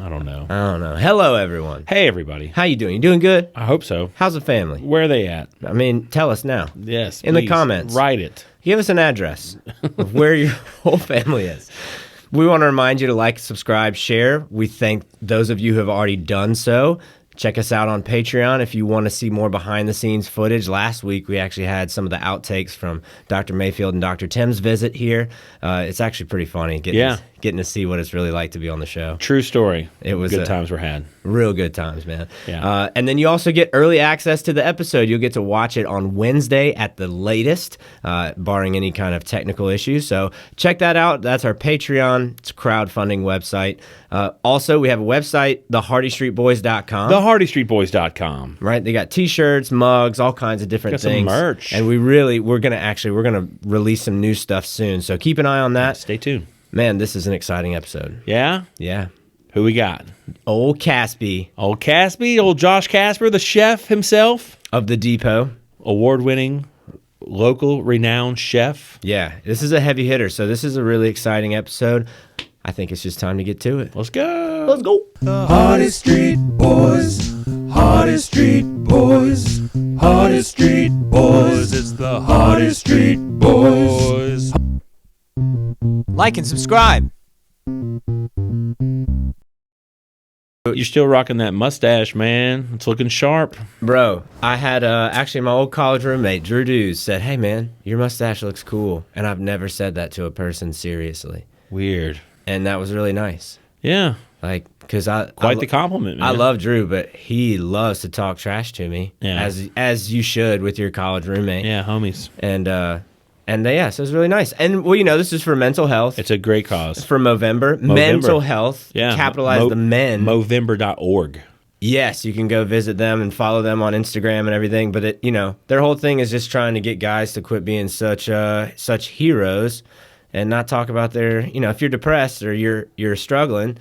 I don't know. Hello, everyone. Hey, everybody. How you doing? You doing good? I hope so. How's the family? Where are they at? I mean, tell us now. Yes, in please. the comments. Write it. Give us an address of where your whole family is. We want to remind you to like, subscribe, share. We thank those of you who have already done so. Check us out on Patreon if you want to see more behind-the-scenes footage. Last week, we actually had some of the outtakes from Dr. Mayfield and Dr. Tim's visit here. It's actually pretty funny getting to see what it's really like to be on the show. True story. It was good times were had. Real good times, man. Yeah. And then you also get early access to the episode. You'll get to watch it on Wednesday at the latest, barring any kind of technical issues. So check that out. That's our Patreon. It's a crowdfunding website. Also, we have a website, thehardystreetboys.com. Thehardystreetboys.com. Right? They got T-shirts, mugs, all kinds of different things. Got some merch. And we're gonna release some new stuff soon. So keep an eye on that. Stay tuned. Man, this is an exciting episode. Yeah? Yeah. Who we got? Old Casper. Old Casper, old Josh Casper, the chef himself. Of the Depot. Award-winning, local, renowned chef. Yeah, this is a heavy hitter, so this is a really exciting episode. I think it's just time to get to it. Let's go. Let's go. The Hardest Street Boys, Hardest Street Boys, Hardest Street Boys. It's the Hardest Street Boys. Like and subscribe. You're still rocking that mustache, man. It's looking sharp. Bro, I had actually my old college roommate, Drew Dews, said, "Hey, man, your mustache looks cool." And I've never said that to a person seriously. Weird. And that was really nice. Yeah. Like, because Quite the compliment, man. I love Drew, but he loves to talk trash to me. Yeah. As you should with your college roommate. Yeah, homies. And yeah, so it was really nice. And, well, this is for mental health. It's a great cause. For MOvember. Mental health. Yeah. Capitalize the men. MOvember.org. Yes, you can go visit them and follow them on Instagram and everything. But, their whole thing is just trying to get guys to quit being such heroes and not talk about their, if you're depressed or you're struggling,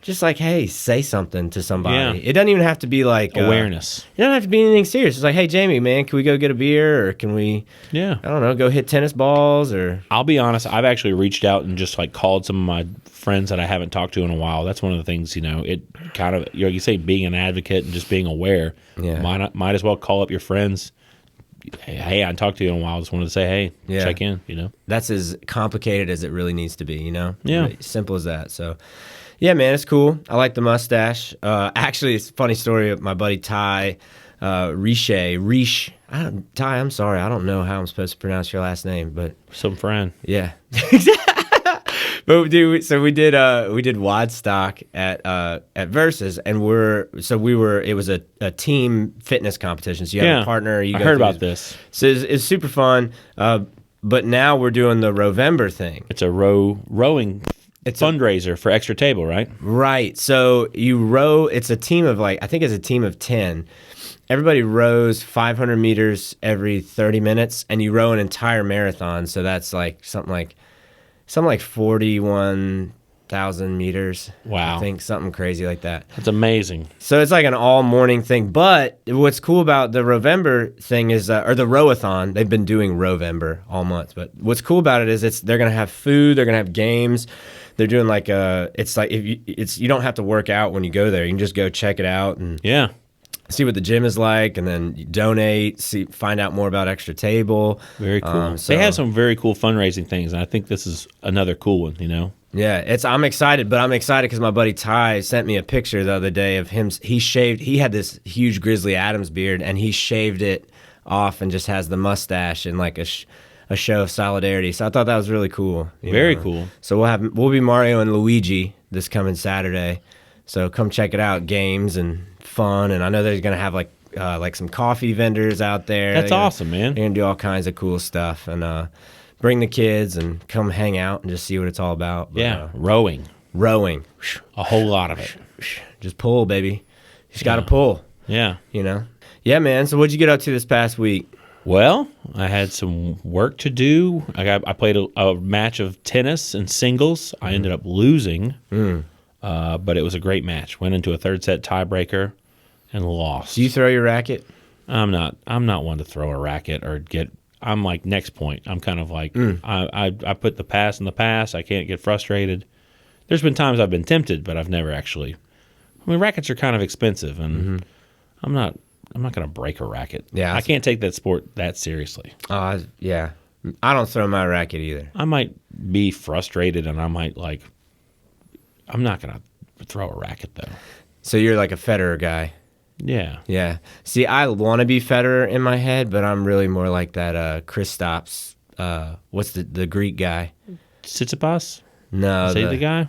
just like, hey, say something to somebody. Yeah. It doesn't even have to be like awareness. It doesn't have to be anything serious. It's like, hey, Jamie, man, can we go get a beer, or can we? Yeah. I don't know, go hit tennis balls, or. I'll be honest. I've actually reached out and just like called some of my friends that I haven't talked to in a while. That's one of the things. It kind of you say being an advocate and just being aware. Yeah. Might as well call up your friends. Hey, I hadn't talked to you in a while. Just wanted to say, hey, check in. That's as complicated as it really needs to be. Yeah. Really simple as that. So. Yeah, man, it's cool. I like the mustache. Actually, it's a funny story of my buddy Ty Riche. Ty, I'm sorry. I don't know how I'm supposed to pronounce your last name, but Some friend. yeah. But we did Wadstock at Versus, and it was a team fitness competition. So you have a partner. I heard about this. So it's super fun. But now we're doing the Rowathon thing. It's a rowing. It's fundraiser for Extra Table, right? Right. So you row. It's a team of I think it's a team of 10. Everybody rows 500 meters every 30 minutes, and you row an entire marathon. So that's something like 41,000 meters. Wow. I think something crazy like that. That's amazing. So it's like an all morning thing. But what's cool about the Rowathon thing is, or the Rowathon, they've been doing Rowathon all month. But what's cool about it is they're gonna have food, they're gonna have games. They're doing you don't have to work out when you go there. You can just go check it out and see what the gym is like, and then you donate, find out more about Extra Table. Very cool. They have some very cool fundraising things, and I think this is another cool one. Yeah, I'm excited, but I'm excited because my buddy Ty sent me a picture the other day of him. He had this huge Grizzly Adams beard, and he shaved it off and just has the mustache and like a show of solidarity. So I thought that was really cool. Very cool. So we'll be Mario and Luigi this coming Saturday. So come check it out. Games and fun, and I know they're gonna have like some coffee vendors out there. That's awesome, man. They're gonna do all kinds of cool stuff, and bring the kids and come hang out and just see what it's all about. But, rowing, a whole lot of it. Just pull, baby. You just gotta pull. Yeah, Yeah, man. So what'd you get up to this past week? Well, I had some work to do. I played a match of tennis and singles. I ended up losing, but it was a great match. Went into a third set tiebreaker and lost. Do you throw your racket? I'm not one to throw a racket or get. I'm like next point. I'm kind of like I put the pass in the pass. I can't get frustrated. There's been times I've been tempted, but I've never actually I mean, rackets are kind of expensive, and I'm not going to break a racket. Yeah. I can't take that sport that seriously. Yeah. I don't throw my racket either. I might be frustrated, and I might I'm not going to throw a racket though. So you're like a Federer guy. Yeah. Yeah. See, I want to be Federer in my head, but I'm really more like that Kristaps. What's the Greek guy? Tsitsipas? No, Is he the guy?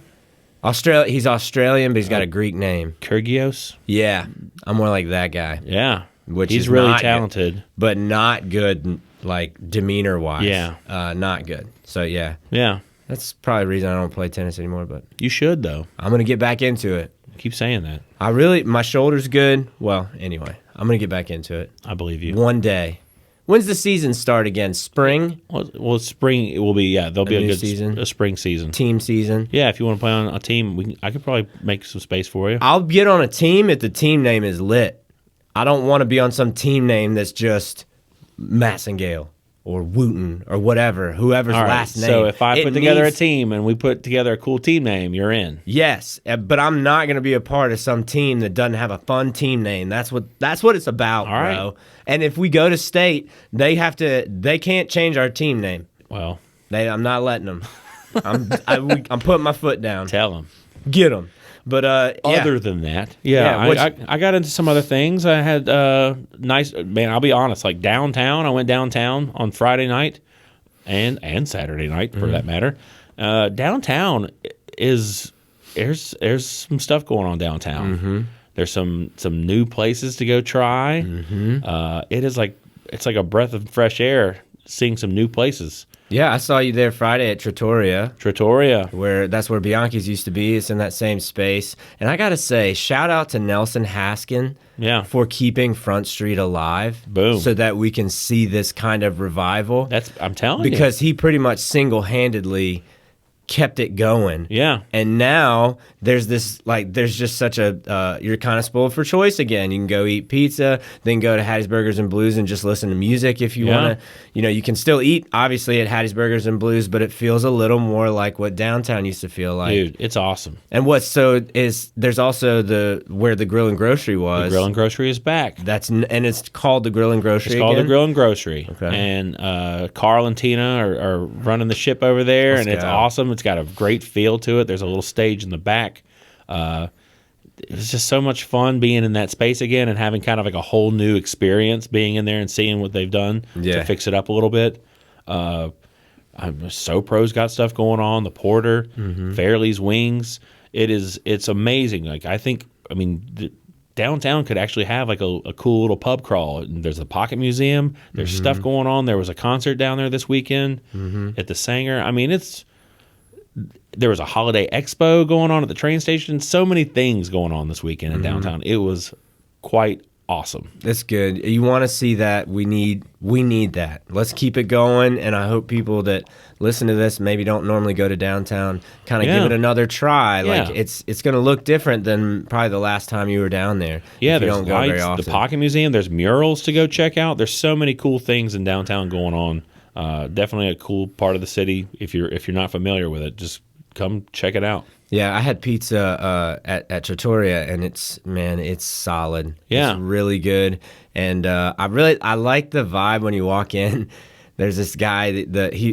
He's Australian, but he's got a Greek name. Kyrgios? Yeah, I'm more like that guy. Yeah. Which he's is really not talented. good, but not good, like demeanor wise. Yeah. Not good. So yeah, Yeah. that's probably the reason I don't play tennis anymore. But You should, though. I'm gonna get back into it. Keep saying that. My shoulder's good. Well, anyway, I'm gonna get back into it I believe you. one day. When's the season start again? Spring? Well, spring it will be. Yeah, there'll be a new good season? a spring season. Team season? Yeah, if you want to play on a team, I could probably make some space for you. I'll get on a team if the team name is lit. I don't want to be on some team name that's just Massengale or Wooton or whatever, whoever's All right. last name. So if I It put together needs- a team and we put together a cool team name, you're in. Yes, but I'm not going to be a part of some team that doesn't have a fun team name. That's what it's about, All right. bro. And if we go to state, they can't change our team name. Well, I'm not letting them. I'm putting my foot down. tell them. Get them. But yeah. Other than that, I got into some other things. I had nice, man, I'll be honest, like downtown. I went downtown on Friday night and Saturday night for that matter. Downtown there's some stuff going on downtown. There's some new places to go try. It's like a breath of fresh air seeing some new places. Yeah, I saw you there Friday at Trattoria. Trattoria. That's where Bianchi's used to be. It's in that same space. And I got to say, shout out to Nelson Haskin Yeah. for keeping Front Street alive. Boom. So that we can see this kind of revival. I'm telling you. Because he pretty much single-handedly kept it going. Yeah. And now there's just such a, you're kind of spoiled for choice again. You can go eat pizza, then go to Hattie's Burgers and Blues and just listen to music if you want to. You can still eat, obviously, at Hattie's Burgers and Blues, but it feels a little more like what downtown used to feel like. Dude, it's awesome. And there's also where the Grill and Grocery was. The Grill and Grocery is back. And it's called the Grill and Grocery It's called again? the Grill and Grocery. Okay. And Carl and Tina are running the ship over there, Let's and it's go. awesome. It's got a great feel to it. There's a little stage in the back. It was just so much fun being in that space again and having kind of like a whole new experience being in there and seeing what they've done to fix it up a little bit. SoPro's got stuff going on. The Porter, Fairley's Wings. It's amazing. Downtown could actually have like a cool little pub crawl. There's a Pocket Museum. There's stuff going on. There was a concert down there this weekend at the Sanger. There was a holiday expo going on at the train station. So many things going on this weekend in downtown. It was quite awesome. That's good. You want to see that. We need that. Let's keep it going. And I hope people that listen to this maybe don't normally go to downtown kind of give it another try. Like it's going to look different than probably the last time you were down there. Yeah, there's lights, the Pocket Museum. There's murals to go check out. There's so many cool things in downtown going on. Definitely a cool part of the city. If you're not familiar with it, just come check it out. Yeah, I had pizza at Trattoria, and it's solid. Yeah, it's really good, and I like the vibe when you walk in. There's this guy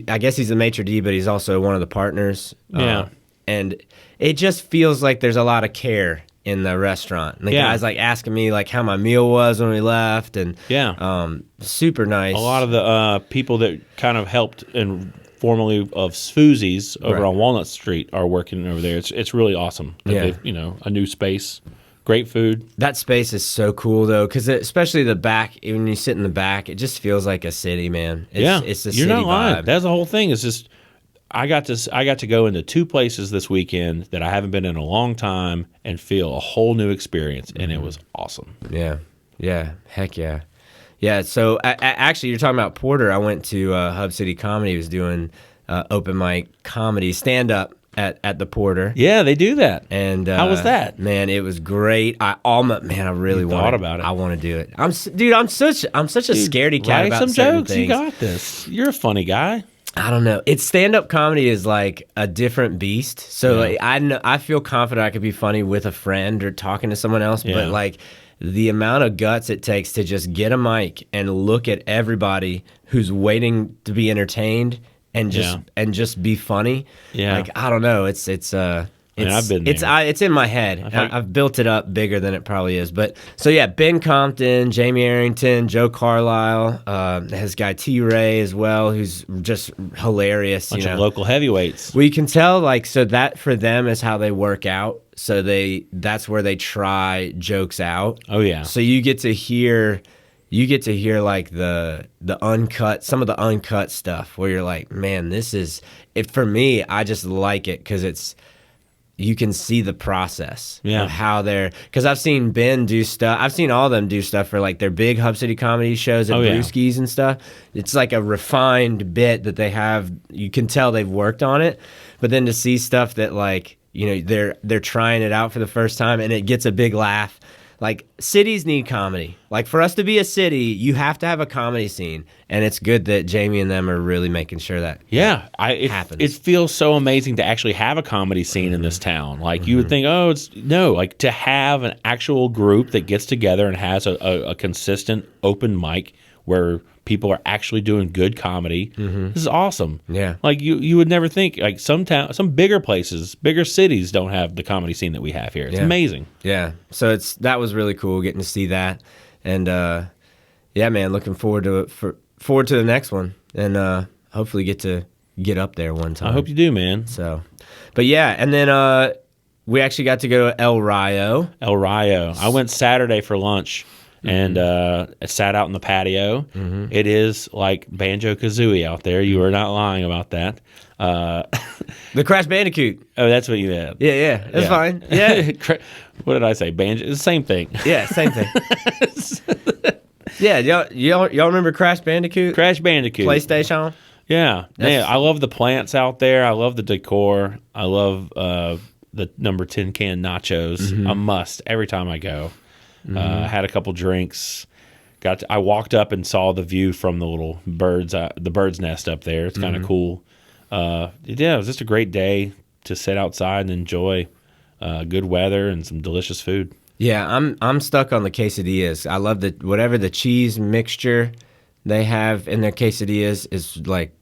I guess he's the maitre d', but he's also one of the partners. Yeah, and it just feels like there's a lot of care in the restaurant. And the guy's like asking me like how my meal was when we left, and super nice. A lot of the people that kind of helped and formerly of Sfoozie's over on Walnut Street are working over there. It's really awesome. They've, a new space, great food. That space is so cool though, because especially the back. When you sit in the back, it just feels like a city, man. It's a city you're not lying. vibe. That's the whole thing. It's just I got to go into two places this weekend that I haven't been in a long time and feel a whole new experience, and it was awesome. Yeah, heck yeah. Yeah, so actually, you're talking about Porter. I went to Hub City Comedy. He was doing open mic comedy, stand-up at the Porter. Yeah, they do that. And how was that? Man, it was great. I really thought about it. I want to do it. I'm such a scaredy cat write about some certain jokes. things. You got this. You're a funny guy. I don't know. It's stand-up comedy is like a different beast. So like, I feel confident I could be funny with a friend or talking to someone else, but like the amount of guts it takes to just get a mic and look at everybody who's waiting to be entertained and just be funny. Yeah. Like I don't know. It's I've been there. It's in my head. I've built it up bigger than it probably is. But so yeah, Ben Compton, Jamie Arrington, Joe Carlisle, his guy T Ray as well, who's just hilarious. Bunch of local heavyweights. We can tell so that for them is how they work out. So that's where they try jokes out. Oh yeah. So you get to hear like the uncut, some of the uncut stuff where you're like, man, this is it for me. I just like it because you can see the process of how because I've seen Ben do stuff. I've seen all of them do stuff for like their big Hub City comedy shows at Brewskis and stuff. It's like a refined bit that they have. You can tell they've worked on it, but then to see stuff that like, they're trying it out for the first time and it gets a big laugh. Like cities need comedy. Like for us to be a city, you have to have a comedy scene, and it's good that Jamie and them are really making sure that happens. It feels so amazing to actually have a comedy scene in this town. Like you would think, like to have an actual group that gets together and has a consistent open mic where people are actually doing good comedy. This is awesome. Yeah. Like you would never think like some bigger places, bigger cities don't have the comedy scene that we have here. It's amazing. Yeah. So that was really cool getting to see that. And yeah, man, looking forward to the next one and hopefully get up there one time. I hope you do, man. So, but yeah, and then we actually got to go to El Rayo. I went Saturday for lunch. And sat out in the patio. It is like Banjo-Kazooie out there. You are not lying about that. The Crash Bandicoot. Oh, that's what you had. Yeah. That's fine. Yeah. What did I say? Banjo? It's the same thing. Yeah, same thing. Yeah, y'all remember Crash Bandicoot? Crash Bandicoot. PlayStation? Yeah. I love the plants out there. I love the decor. I love the number 10 can nachos. A must every time I go. Had a couple drinks. I walked up and saw the view from the little bird's nest up there. It's kind of cool. It was just a great day to sit outside and enjoy good weather and some delicious food. Yeah, I'm stuck on the quesadillas. I love whatever the cheese mixture they have in their quesadillas is like,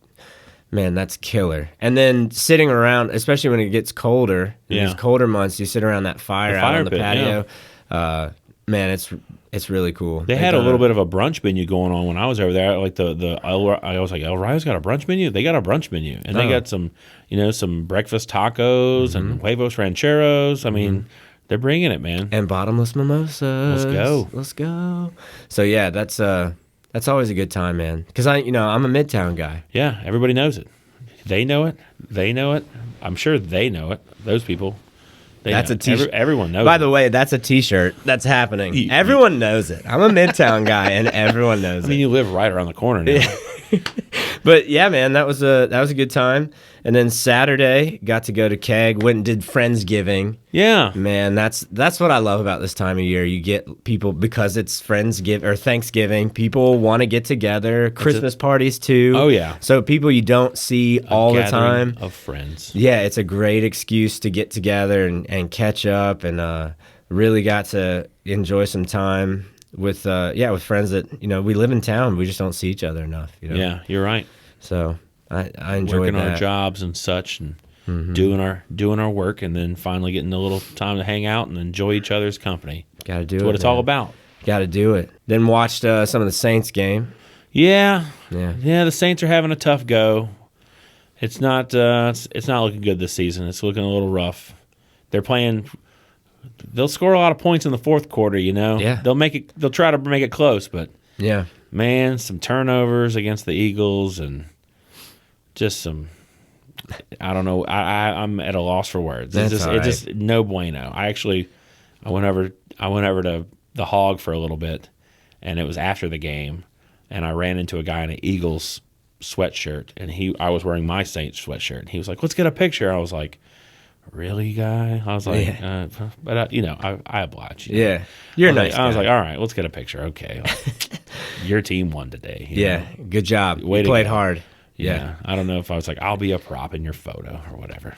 man, that's killer. And then sitting around, especially when it gets colder, in these colder months, you sit around that fire out on the patio. Yeah. Man, it's really cool. They had a little bit of a brunch menu going on when I was over there. Like I was like, El Rayo's got a brunch menu. They got a brunch menu, and they got some breakfast tacos and huevos rancheros. I mean, they're bringing it, man. And bottomless mimosas. Let's go. So yeah, that's always a good time, man. Because I'm a Midtown guy. Yeah, everybody knows it. They know it. They know it. I'm sure they know it. Those people. That's a t-shirt. Everyone knows. By the way, that's a t-shirt. That's happening. Everyone knows it. I'm a Midtown guy, and everyone knows it. I mean, you live right around the corner now. But yeah, man, that was a good time. And then Saturday, got to go to Keg. Went and did Friendsgiving. Yeah, man, that's what I love about this time of year. You get people because it's Friendsgiving or Thanksgiving. People want to get together. Christmas parties too. Oh yeah. So people you don't see all the time. Of friends. Yeah, it's a great excuse to get together and catch up and really got to enjoy some time with friends that we live in town. We just don't see each other enough. Yeah, you're right. So I enjoyed working that. our jobs and such, and doing our work, and then finally getting a little time to hang out and enjoy each other's company. Got to do That's what it's all about. Got to do it. Then watched some of the Saints game. Yeah. The Saints are having a tough go. It's not looking good this season. It's looking a little rough. They'll score a lot of points in the fourth quarter, Yeah. They'll try to make it close, but yeah. Man, some turnovers against the Eagles and just some I don't know. I'm at a loss for words. That's it's just no bueno. I went over to the Hog for a little bit, and it was after the game, and I ran into a guy in an Eagles sweatshirt, and I was wearing my Saints sweatshirt, and he was like, "Let's get a picture." I was like, "Really, guy?" I was like, yeah. But I oblige. Yeah, you're a nice guy. I was like, "All right, let's get a picture." Okay, your team won today. Your team won today. Your team won today. Good job. You played hard. Yeah. I don't know if I was like, I'll be a prop in your photo or whatever.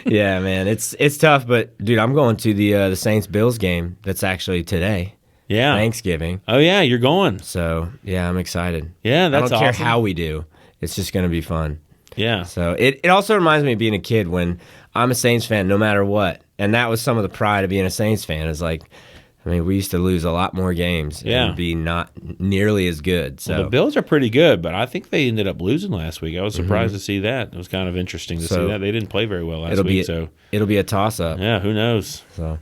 Yeah, man, it's tough, but dude, I'm going to the Saints Bills game. That's actually today, Yeah. Thanksgiving. Oh yeah, you're going. So yeah, I'm excited. Yeah, that's I don't care awesome. how we do. It's just gonna be fun. Yeah. So it also reminds me of being a kid when I'm a Saints fan no matter what, and that was some of the pride of being a Saints fan. Is like, I mean, we used to lose a lot more games and be not nearly as good. So Well, the Bills are pretty good, but I think they ended up losing last week. I was surprised to see that. It was kind of interesting to see that. They didn't play very well last week. It'll be a toss-up. Yeah, who knows? So,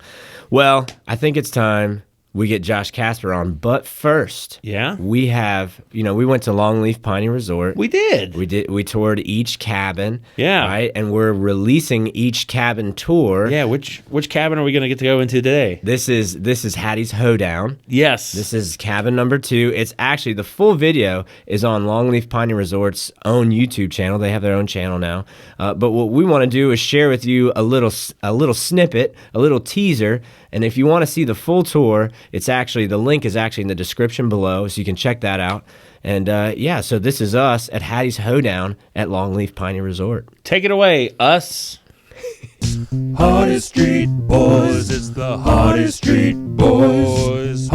well, I think it's time we get Josh Casper on. But first, we have, we went to Longleaf Piney Resort. We did. We toured each cabin. Yeah. Right? And we're releasing each cabin tour. Yeah, which cabin are we going to get to go into today? This is Hattie's Hoedown. Yes. This is cabin number 2. It's actually, the full video is on Longleaf Piney Resort's own YouTube channel. They have their own channel now. But what we want to do is share with you a little snippet, a little teaser. And if you want to see the full tour, the link is actually in the description below, so you can check that out. And so this is us at Hattie's Hoedown at Longleaf Piney Resort. Take it away, us. Hottest Street Boys, it's the Hottest Street Boys.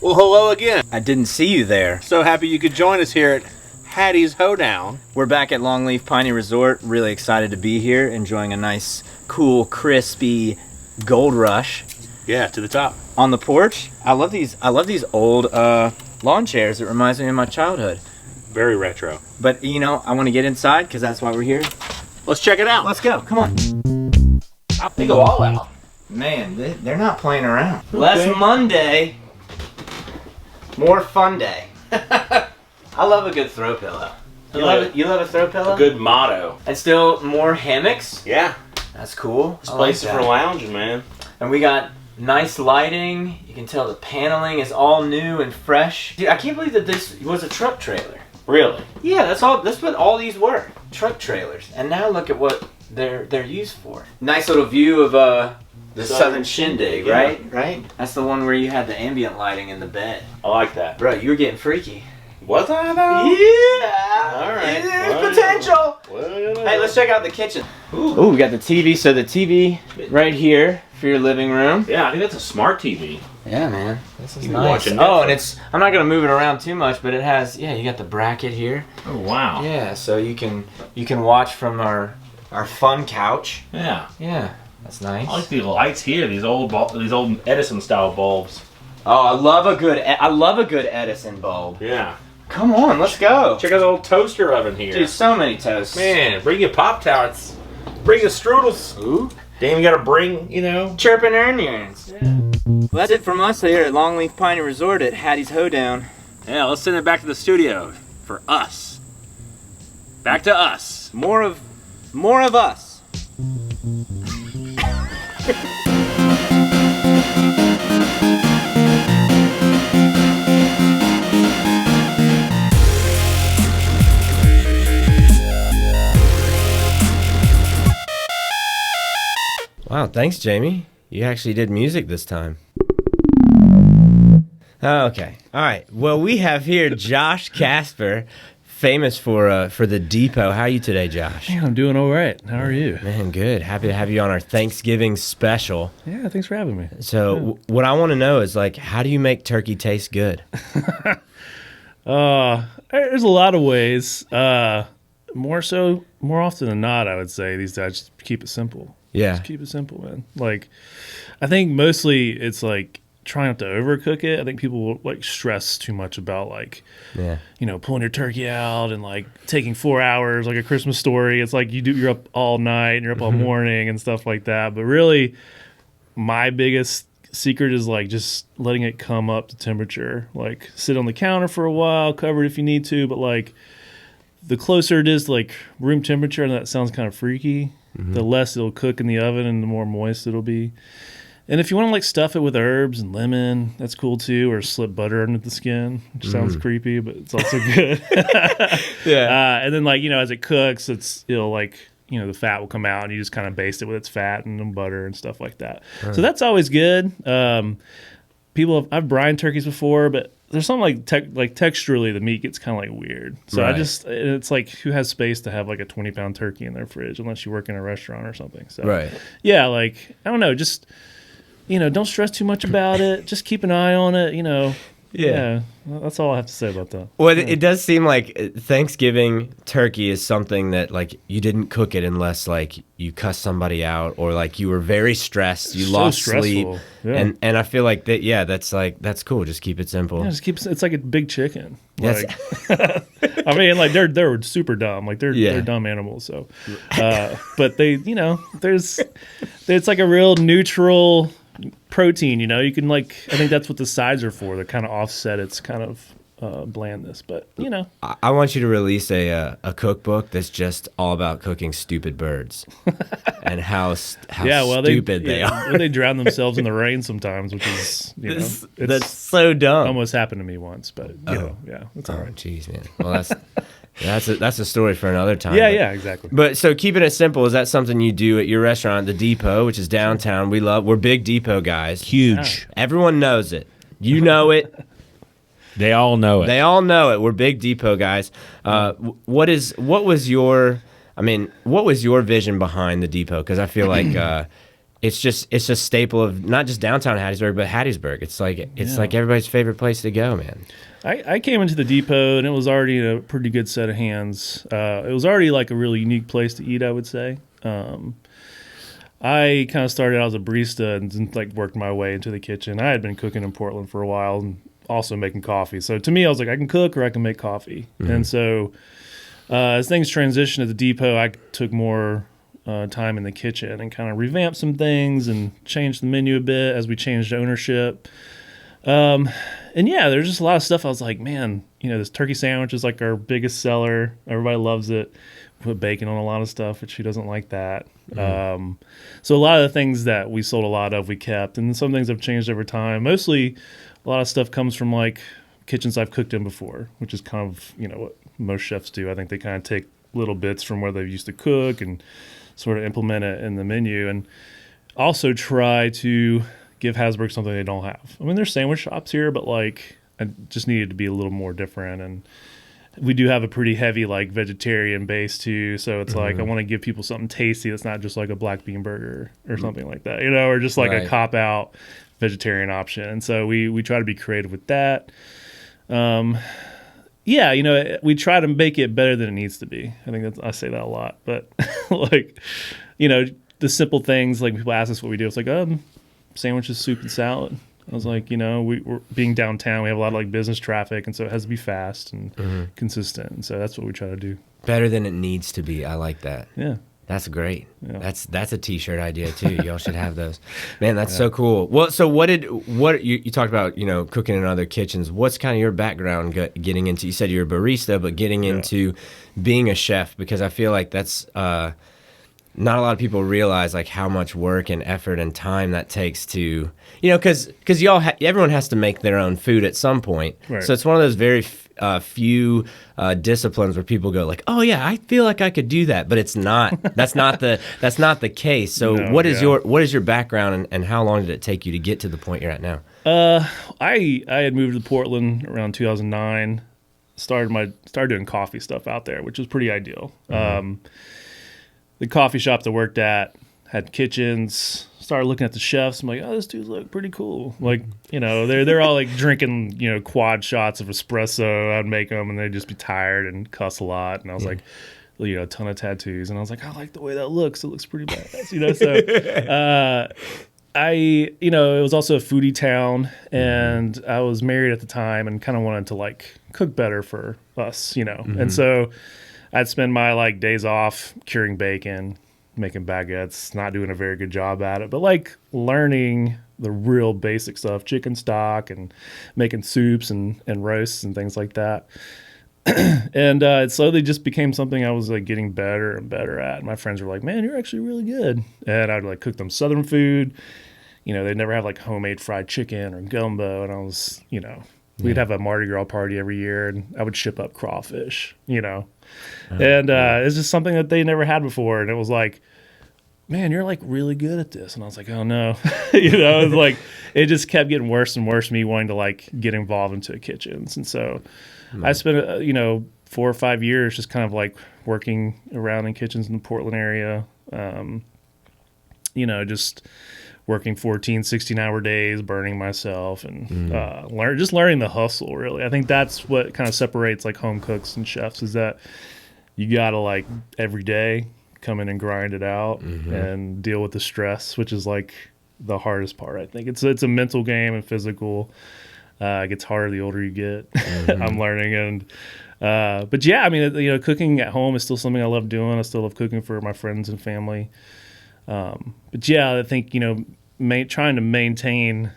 Well, hello again. I didn't see you there. So happy you could join us here at Hattie's Hoedown. We're back at Longleaf Piney Resort. Really excited to be here, enjoying a nice, cool, crispy Gold Rush. Yeah, to the top. On the porch. I love these old lawn chairs. It reminds me of my childhood. Very retro. But I want to get inside because that's why we're here. Let's check it out. Let's go. Come on. They go all out. Man, they're not playing around. Less Monday, more fun day. I love a good throw pillow. You love a throw pillow? A good motto. And still more hammocks. Yeah. That's cool. This place is for lounging, man. And we got nice lighting. You can tell the paneling is all new and fresh. Dude, I can't believe that this was a truck trailer. Really? Yeah, that's what all these were. Truck trailers. And now look at what they're used for. Nice little view of the Southern Shindig, Yeah. right? Right? That's the one where you had the ambient lighting in the bed. I like that. Bro, you were getting freaky. Was I though? Yeah! All right. There's potential! Well, Hey, let's check out the kitchen. Ooh, we got the TV. So the TV right here for your living room. Yeah, I think that's a smart TV. Yeah, man. This is You can nice. watch it Oh, and Netflix. I'm not going to move it around too much, but it has, you got the bracket here. Oh, wow. Yeah, so you can watch from our fun couch. Yeah. Yeah, that's nice. I like the lights here. These old Edison style bulbs. Oh, I love a good Edison bulb. Yeah. Come on, let's go. Check out the old toaster oven here. Dude, so many toasts. Man, bring your Pop Tarts. Bring your strudels. Ooh. Damn, you gotta bring, Chirping onions. Yeah. Well, that's it from us here at Longleaf Piney Resort at Hattie's Hoedown. Yeah, let's send it back to the studio for us. Back to us. More of us. Wow, thanks, Jamie. You actually did music this time. Okay. All right. Well, we have here Josh Casper, famous for the Depot. How are you today, Josh? Yeah, I'm doing all right. How are you? Man, good. Happy to have you on our Thanksgiving special. Yeah, thanks for having me. So, what I want to know is, how do you make turkey taste good? There's a lot of ways. More often than not, I would say these days, just keep it simple. Yeah. Just keep it simple, man. I think mostly it's try not to overcook it. I think people will stress too much about pulling your turkey out and taking 4 hours like a Christmas Story. It's you're up all night and you're up all morning and stuff like that. But really, my biggest secret is just letting it come up to temperature. Sit on the counter for a while, cover it if you need to. But the closer it is to room temperature, and that sounds kind of freaky, the less it'll cook in the oven and the more moist it'll be. And if you want to stuff it with herbs and lemon, that's cool too, or slip butter under the skin, which sounds creepy, but it's also good. Yeah. And then as it cooks, it'll the fat will come out and you just kind of baste it with its fat and then butter and stuff like that. So that's always good. I've brined turkeys before, but there's something like texturally the meat gets kind of like weird. So Right. it's like who has space to have like a 20-pound turkey in their fridge unless you work in a restaurant or something. So Right. yeah, like I don't know, just don't stress too much about it. Just keep an eye on it. Yeah, that's all I have to say about that. Well, it does seem like Thanksgiving turkey is something that like you didn't cook it unless like you cussed somebody out or like you were very stressed, you So lost stressful. sleep, Yeah. and I feel like that. Yeah, that's cool. Just keep it simple. Yeah, just keep it's like a big chicken. Yes. Like, I mean, like they're super dumb. Like they're dumb animals. So, but they, there's it's like a real neutral protein. You can like I think that's what the sides are for. They kind of offset its kind of blandness. But I want you to release a cookbook that's just all about cooking stupid birds and how stupid they are. They drown themselves in the rain sometimes, which is That's so dumb. almost happened to me once. But it's all Oh, right. jeez, man. Well, that's a story for another time. Yeah, but- yeah, exactly. But so keeping it simple, is that something you do at your restaurant, the Depot, which is downtown? We're big Depot guys. Huge. Everyone knows it. You know it. They all know it. They all know it. We're big Depot guys. What was your vision behind the Depot? Because I feel like it's just a staple of not just downtown Hattiesburg, but Hattiesburg. It's like everybody's favorite place to go, man. I came into the Depot and it was already in a pretty good set of hands. It was already like a really unique place to eat, I would say. I kind of started out as a barista and like worked my way into the kitchen. I had been cooking in Portland for a while and also making coffee. So to me, I was like, I can cook or I can make coffee. Mm-hmm. And so as things transitioned at the Depot, I took more time in the kitchen and kind of revamped some things and changed the menu a bit as we changed ownership. And yeah, there's just a lot of stuff. I was like, man, this turkey sandwich is like our biggest seller. Everybody loves it. Put bacon on a lot of stuff, but she doesn't like that. Mm-hmm. So a lot of the things that we sold a lot of, we kept. And some things have changed over time. Mostly a lot of stuff comes from like kitchens I've cooked in before, which is kind of, what most chefs do. I think they kind of take little bits from where they used to cook and sort of implement it in the menu. And also try to give Hasburg something they don't have. I mean, there's sandwich shops here, but like I just needed to be a little more different. And we do have a pretty heavy like vegetarian base too. So it's like I want to give people something tasty that's not just like a black bean burger or something like that, or just like a cop out vegetarian option. And so we try to be creative with that. We try to make it better than it needs to be. I think I say that a lot, but like, the simple things like people ask us what we do. It's like, sandwiches, soup, and salad. I was like, we're being downtown. We have a lot of like business traffic, and so it has to be fast and consistent. And so that's what we try to do. Better than it needs to be. I like that. Yeah. That's great. Yeah. That's a T-shirt idea too. Y'all should have those. Man, that's so cool. Well, so what you talked about? Cooking in other kitchens. What's kind of your background getting into? You said you're a barista, but getting into being a chef, because I feel like that's not a lot of people realize like how much work and effort and time that takes to because everyone has to make their own food at some point. Right. So it's one of those very few disciplines where people go like, oh yeah, I feel like I could do that, but it's not. That's not the case. So what is your background and how long did it take you to get to the point you're at now? I had moved to Portland around 2009. Started doing coffee stuff out there, which was pretty ideal. The coffee shop I worked at had kitchens. Started looking at the chefs. I'm like, oh, this dudes look pretty cool. Like, they're all like drinking, quad shots of espresso. I'd make them, and they'd just be tired and cuss a lot. And I was like, a ton of tattoos. And I was like, I like the way that looks. It looks pretty badass, So, it was also a foodie town, and I was married at the time, and kind of wanted to like cook better for us, And so I'd spend my like days off curing bacon, making baguettes, not doing a very good job at it, but like learning the real basic stuff, chicken stock and making soups and roasts and things like that. And it slowly just became something I was like getting better and better at. And my friends were like, man, you're actually really good. And I'd like cook them Southern food. They'd never have like homemade fried chicken or gumbo. And I was, we'd have a Mardi Gras party every year, and I would ship up crawfish, And it's just something that they never had before. And it was like, man, you're like really good at this. And I was like, oh no. It was like, it just kept getting worse and worse, me wanting to like get involved into kitchens. And so I spent, 4 or 5 years just kind of like working around in kitchens in the Portland area. Just working 14, 16-hour days, burning myself, and learning the hustle, really. I think that's what kind of separates like home cooks and chefs, is that you got to like every day come in and grind it out and deal with the stress, which is like the hardest part. I think it's a mental game and physical. It gets harder the older you get. I'm learning, and but yeah, I mean, cooking at home is still something I love doing. I still love cooking for my friends and family. But yeah, I think trying to maintain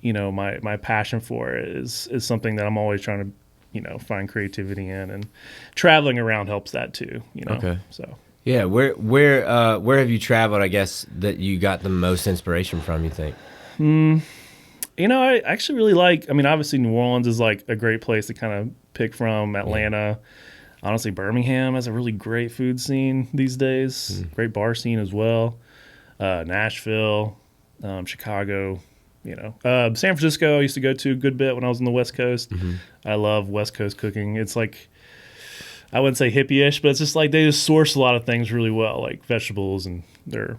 my passion for it is something that I'm always trying to find creativity in, and traveling around helps that too. Okay. So. Yeah, where have you traveled, I guess, that you got the most inspiration from, you think? I actually really like, obviously New Orleans is like a great place to kind of pick from. Atlanta. Honestly, Birmingham has a really great food scene these days. Great bar scene as well. Nashville, Chicago, San Francisco I used to go to a good bit when I was on the West Coast. I love West Coast cooking. It's like, I wouldn't say hippie-ish, but it's just like they just source a lot of things really well, like vegetables and their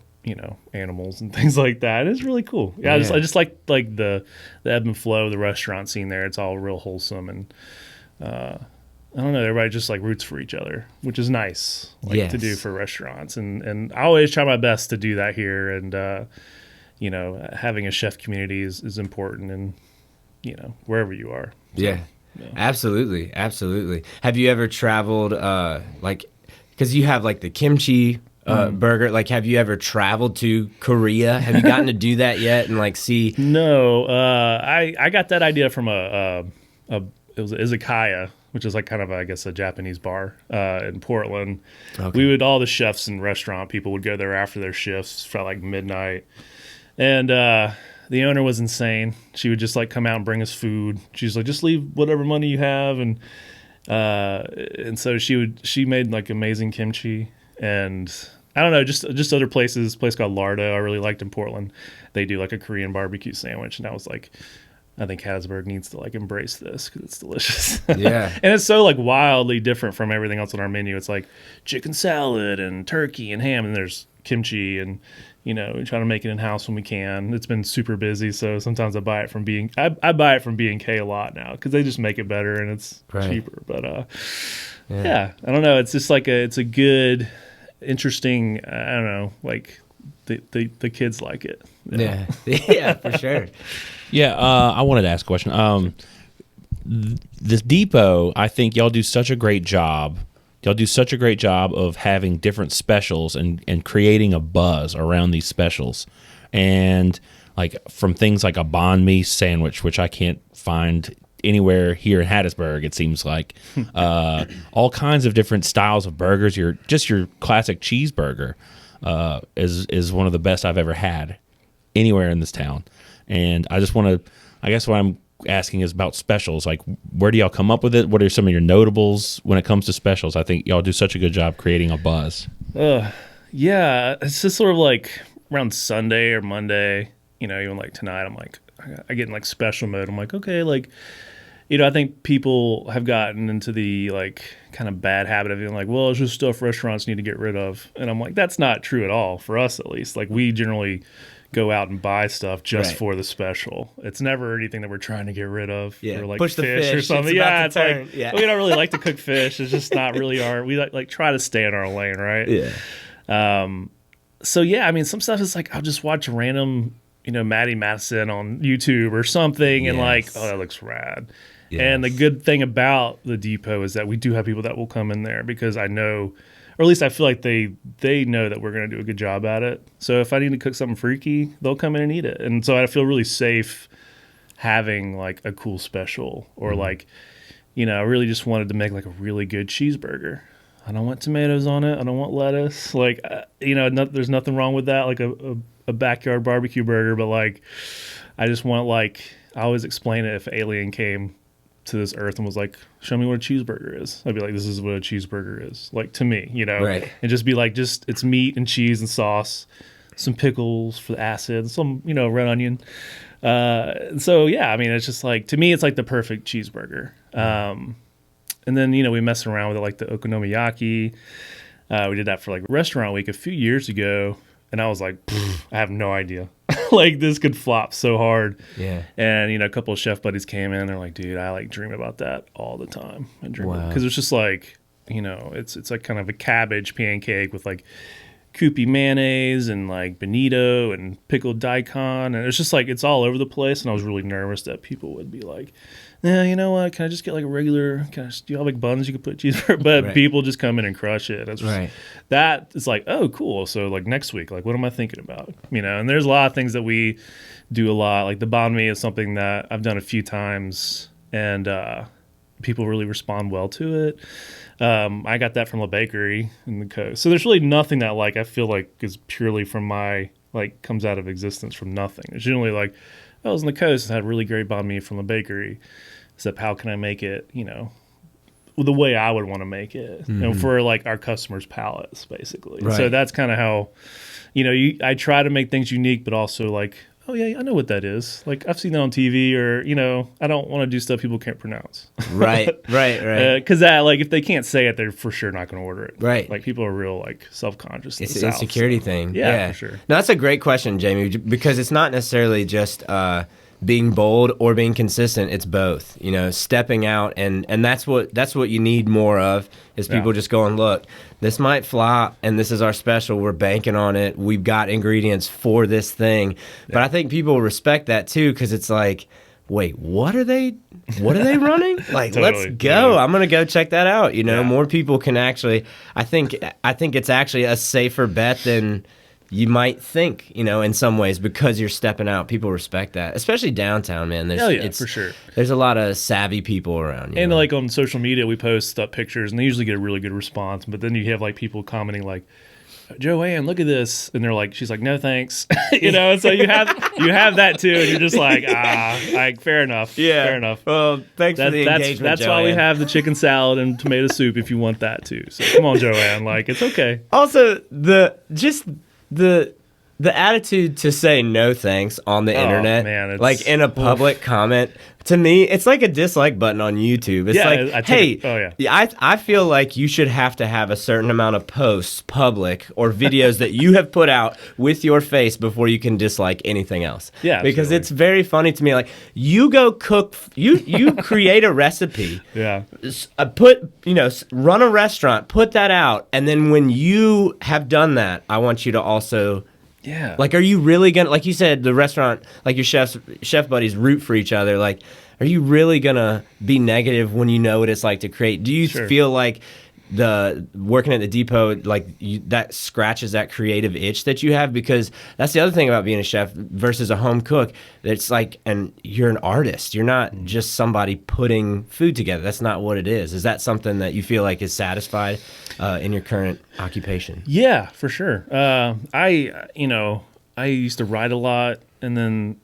animals and things like that. It's really cool. Yeah, I just like the ebb and flow of the restaurant scene there. It's all real wholesome, and I don't know, everybody just like roots for each other, which is nice to do for restaurants. And I always try my best to do that here. And, having a chef community is important, and, wherever you are. So, yeah, absolutely. Absolutely. Have you ever traveled, because you have like the kimchi burger, like have you ever traveled to Korea? Have you gotten to do that yet and like see? No, I got that idea from it was an izakaya, which is like kind of, I guess, a Japanese bar in Portland. Okay. All the chefs and restaurant people would go there after their shifts for like midnight. And the owner was insane. She would just like come out and bring us food. She's like, just leave whatever money you have. And so she made like amazing kimchi. And I don't know, just other places, a place called Lardo I really liked in Portland. They do like a Korean barbecue sandwich. And I was like, I think Hasberg needs to like embrace this because it's delicious. Yeah. And it's so like wildly different from everything else on our menu. It's like chicken salad and turkey and ham, and there's kimchi, and we try to make it in house when we can. It's been super busy, so sometimes I buy it from I buy it from B&K a lot now because they just make it better and it's cheaper. But yeah, I don't know. It's just like it's a good, interesting. I don't know, like the kids like it. Yeah, yeah, for sure. Yeah, I wanted to ask a question. This depot, I think y'all do such a great job. Y'all do such a great job of having different specials and creating a buzz around these specials. And like from things like a banh mi sandwich, which I can't find anywhere here in Hattiesburg, it seems like. All kinds of different styles of burgers. Your classic cheeseburger is one of the best I've ever had anywhere in this town. And I just want to, I guess what I'm asking is about specials. Like, where do y'all come up with it? What are some of your notables when it comes to specials? I think y'all do such a good job creating a buzz. Yeah, it's just sort of like around Sunday or Monday, even like tonight, I'm like, I get in like special mode. I'm like, okay, like, I think people have gotten into the like kind of bad habit of being like, well, it's just stuff restaurants need to get rid of. And I'm like, that's not true at all, for us at least. Like, we generally go out and buy stuff just for the special. It's never anything that we're trying to get rid of. Yeah. Or like Push fish or something. It's like, we don't really like to cook fish. It's just not really we like try to stay in our lane, right? Yeah. So yeah, some stuff is like, I'll just watch random, Maddie Madison on YouTube or something and like, oh, that looks rad. Yes. And the good thing about the depot is that we do have people that will come in there because I know, or at least I feel like they know that we're going to do a good job at it. So if I need to cook something freaky, they'll come in and eat it. And so I feel really safe having like a cool special or like, I really just wanted to make like a really good cheeseburger. I don't want tomatoes on it. I don't want lettuce. Like, there's nothing wrong with that. Like a backyard barbecue burger, but like, I just want like, I always explain it if an alien came to this earth and was like, show me what a cheeseburger is. I'd be like, this is what a cheeseburger is, like, to me, right. And just be like, it's meat and cheese and sauce. some pickles for the acid, some red onion. So yeah, I mean, it's just like, to me, it's like the perfect cheeseburger. And then we messed around with it, like the okonomiyaki. We did that for like Restaurant Week a few years ago, and I was like, I have no idea. Like, this could flop so hard. Yeah. And a couple of chef buddies came in, they're like, dude, I like dream about that all the time. I dream Wow. because it's just like, it's like kind of a cabbage pancake with like Kewpie mayonnaise and like bonito and pickled daikon, and it's just like, it's all over the place. And I was really nervous that people would be like, yeah, you know what, can I just get like a regular, do you have like buns you could put cheeseburger? But Right. people just come in and crush it. It's just, Right. that is like, oh cool, so like next week, like what am I thinking about? And there's a lot of things that we do a lot, like the banh mi is something that I've done a few times, and people really respond well to it. I got that from a bakery in the coast. So there's really nothing that like I feel like is purely from my, like, comes out of existence from nothing. It's generally like, I was on the coast and had really great banh mi from a bakery. Except how can I make it, the way I would want to make it, for like our customers' palates, basically. Right. So that's kind of how, I try to make things unique, but also like, oh yeah, I know what that is. Like, I've seen that on TV, or I don't want to do stuff people can't pronounce. Right. Because that, like, if they can't say it, they're for sure not going to order it. Right. Like, people are real like self-conscious. It's an insecurity thing. Yeah, for sure. No, that's a great question, Jamie, because it's not necessarily just being bold or being consistent. It's both. Stepping out, and that's what you need more of, is people just going, look, this might flop, and this is our special. We're banking on it. We've got ingredients for this thing. But I think people respect that too, because it's like, wait, what are they running? Like, Totally, let's go. totally. I'm gonna go check that out. More people can actually. I think it's actually a safer bet than you might think, in some ways, because you're stepping out. People respect that, especially downtown, man. Hell yeah, for sure. There's a lot of savvy people around. And like on social media, we post up pictures, and they usually get a really good response. But then you have like people commenting like, Joanne, look at this, and they're like, she's like, no thanks, And so you have that too, and you're just like, like, fair enough, fair enoff. Well, thanks for the engagement. That's why we have the chicken salad and tomato soup if you want that too. So come on, Joanne, like, it's okay. Also, the attitude to say no thanks on the internet, man, it's, like in a public comment, to me, it's like a dislike button on YouTube. It's I feel like you should have to have a certain amount of posts, public, or videos that you have put out with your face before you can dislike anything else. Yeah, because absolutely. it's very funny to me. Like, you go cook, you create a recipe. Yeah. Run a restaurant, put that out, and then when you have done that, I want you to also. Yeah. Like, are you really gonna, like you said, the restaurant, like your chef buddies root for each other? Like, are you really gonna be negative when you know what it's like to create? Do you feel like the working at the depot, like that scratches that creative itch that you have? Because that's the other thing about being a chef versus a home cook. It's like, and you're an artist. You're not just somebody putting food together. That's not what it is. Is that something that you feel like is satisfied in your current occupation? Yeah, for sure. I used to write a lot, and then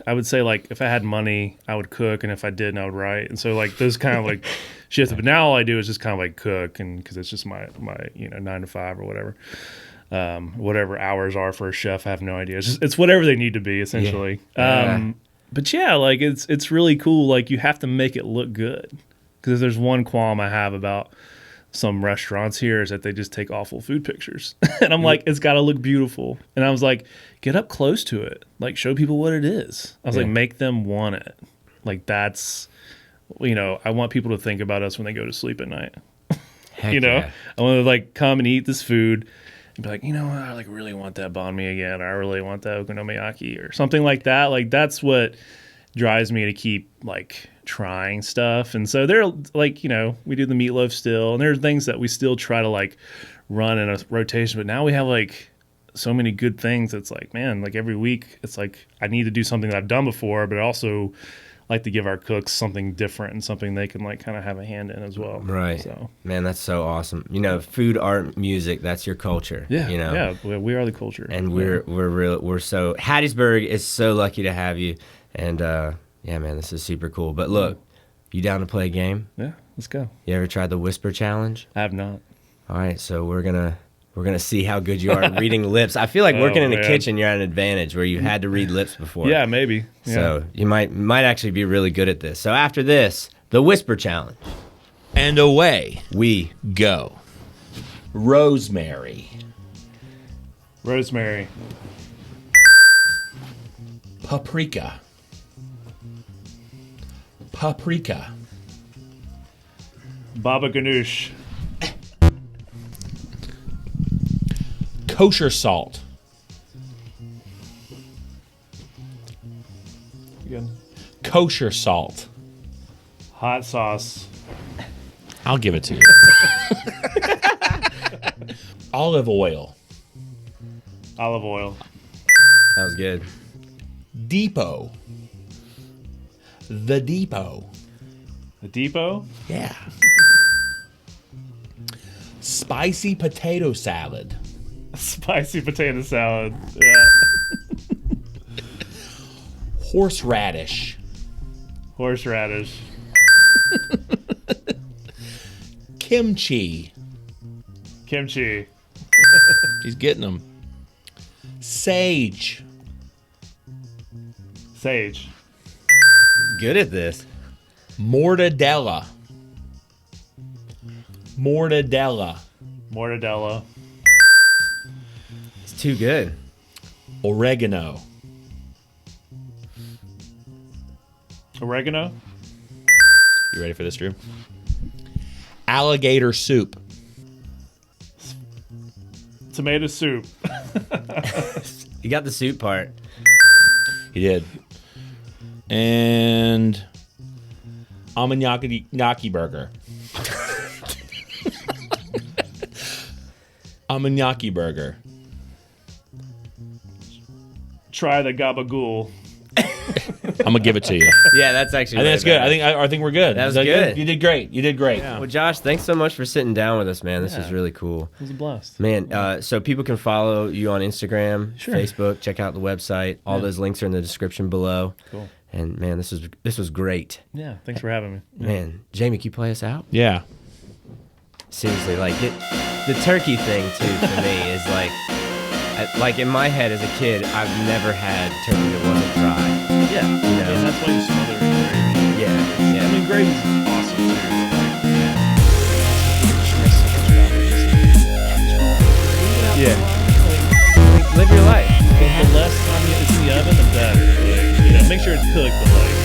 I would say, like, if I had money, I would cook, and if I didn't, I would write. And so, like, those kind of like shifts. But now all I do is just kind of like cook, and because it's just my 9 to 5 or whatever. Whatever hours are for a chef, I have no idea. It's whatever they need to be, essentially. Yeah. But yeah, like, it's really cool. Like, you have to make it look good, because if there's one qualm I have about some restaurants here is that they just take awful food pictures. And I'm like, it's got to look beautiful. And I was like, get up close to it. Like, show people what it is. I was like, make them want it. Like, that's, I want people to think about us when they go to sleep at night. Heck I want to, like, come and eat this food and be like, I like really want that banh mi again. Or I really want that okonomiyaki or something like that. Like, that's what drives me to keep, like, trying stuff. And so they're like, we do the meatloaf still, and there's things that we still try to like run in a rotation, but now we have like so many good things. It's like, man, like every week it's like I need to do something that I've done before, but I also like to give our cooks something different and something they can like kind of have a hand in as well. Right. So, man, that's so awesome. Food, art, music, that's your culture. Yeah. Yeah, we are the culture. And we're so, Hattiesburg is so lucky to have you. And yeah, man, this is super cool. But look, you down to play a game? Yeah, let's go. You ever tried the Whisper Challenge? I have not. All right, so we're gonna We're gonna see how good you are at reading lips. I feel like working in the man. kitchen, you're at an advantage where you had to read lips before. Yeah, maybe. Yeah. So you might actually be really good at this. So after this, the whisper challenge. And away We go. Rosemary. Rosemary. Paprika. Paprika. Baba Ganoush. Kosher salt. Again. Kosher salt. Hot sauce. I'll give it to you. Olive oil. Olive oil. that was good. Depot. The Depot. The Depot. Yeah. Spicy potato salad. Spicy potato salad. Yeah. Horseradish. Horseradish. Kimchi. Kimchi. He's getting them. Sage. Sage. Good at this. Mortadella. Mortadella. Mortadella. It's too good. Oregano. Oregano. You ready for this, Drew? Alligator soup. Tomato soup. You got the soup part. He did. And Amanaki burger. Amanaki burger. Try the gabagool. I'm gonna give it to you. Yeah, that's actually. I think that's good. really bad. I think we're good. That was Is good. You did great. You did great. Well, Josh, thanks so much for sitting down with us, man. This is really cool. It was a blast. Man, so people can follow you on Instagram, Sure. Facebook, check out the website. All those links are in the description below. Cool. And man, this was great. Yeah. Thanks for having me. Man, Jamie, can you play us out? Yeah. Seriously, like the turkey thing too for me is like in my head as a kid, I've never had turkey that wasn't dry. Yeah. You know? And that's why you smother it in gravy. Yeah, I mean, gravy's awesome too. yeah. Live your life. The less time it's in the oven, the better. Like, make sure it's cooked, but like